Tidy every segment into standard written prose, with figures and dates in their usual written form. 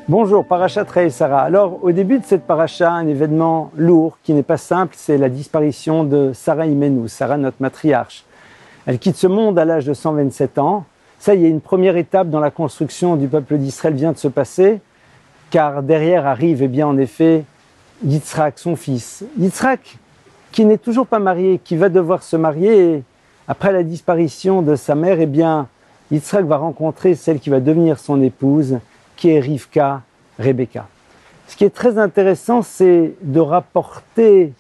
Bonjour, Parashat Re'eh Sarah. Alors, au début de cette paracha, un événement lourd qui n'est pas simple, c'est la disparition de Sarah Imenou, Sarah notre matriarche. Elle quitte ce monde à l'âge de 127 ans. Ça y est, une première étape dans la construction du peuple d'Israël vient de se passer, car derrière arrive, en effet, Yitzhak, son fils. Yitzhak, qui n'est toujours pas marié, qui va devoir se marier, et après la disparition de sa mère, Yitzhak va rencontrer celle qui va devenir son épouse, qui est Rivka, Rebecca. Ce qui est très intéressant, c'est de rapporter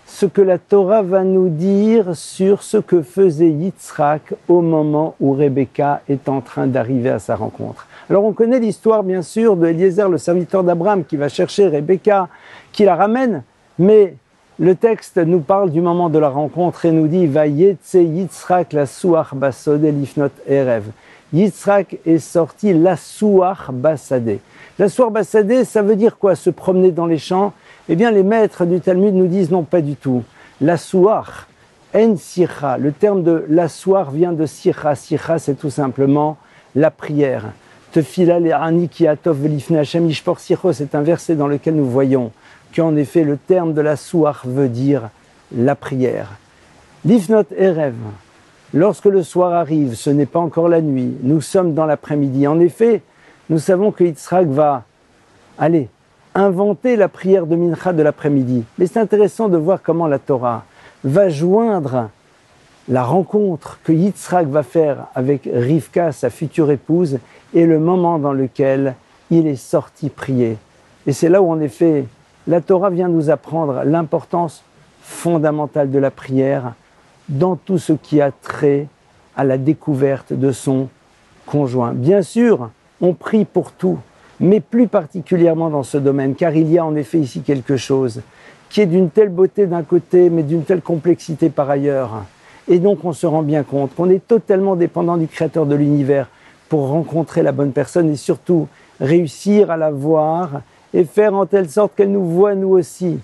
ce que la Torah va nous dire sur ce que faisait Yitzhak au moment où Rebecca est en train d'arriver à sa rencontre. Alors on connaît l'histoire bien sûr de Eliezer, le serviteur d'Abraham, qui va chercher Rebecca, qui la ramène, mais le texte nous parle du moment de la rencontre et nous dit « Vayetze Yitzhak la suach basodeh lifnot erev ». Yitzhak est sorti la souach basadeh. La souach basadeh, ça veut dire quoi? Se promener dans les champs? Eh bien, les maîtres du Talmud nous disent non, pas du tout. La souach, en sircha. Le terme de la souach vient de sircha. Sircha, c'est tout simplement la prière. Tefila le'ani ki atov velifne Hashem yishpor sircho. C'est un verset dans lequel nous voyons qu'en effet, le terme de la souach veut dire la prière. Lifnot erev. Lorsque le soir arrive, ce n'est pas encore la nuit, nous sommes dans l'après-midi. En effet, nous savons que Yitzhak va inventer la prière de Mincha de l'après-midi. Mais c'est intéressant de voir comment la Torah va joindre la rencontre que Yitzhak va faire avec Rivka, sa future épouse, et le moment dans lequel il est sorti prier. Et c'est là où, en effet, la Torah vient nous apprendre l'importance fondamentale de la prière dans tout ce qui a trait à la découverte de son conjoint. Bien sûr, on prie pour tout, mais plus particulièrement dans ce domaine, car il y a en effet ici quelque chose qui est d'une telle beauté d'un côté, mais d'une telle complexité par ailleurs. Et donc on se rend bien compte qu'on est totalement dépendant du Créateur de l'univers pour rencontrer la bonne personne et surtout réussir à la voir et faire en telle sorte qu'elle nous voit nous aussi.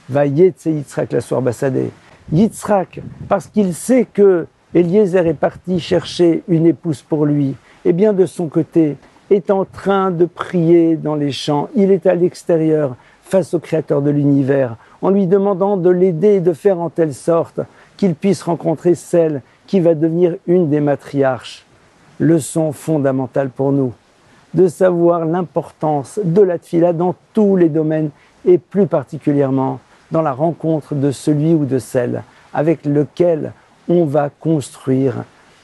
Vayetze Yitzhak la suach basadeh. Yitzhak, parce qu'il sait que Eliezer est parti chercher une épouse pour lui, et bien de son côté, est en train de prier dans les champs. Il est à l'extérieur, face au Créateur de l'univers, en lui demandant de l'aider et de faire en telle sorte qu'il puisse rencontrer celle qui va devenir une des matriarches. Leçon fondamentale pour nous, de savoir l'importance de la tfila dans tous les domaines, et plus particulièrement dans la rencontre de celui ou de celle avec lequel on va construire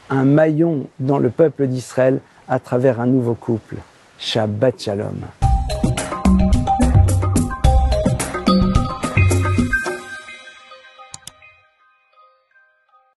un maillon dans le peuple d'Israël à travers un nouveau couple. Shabbat Shalom.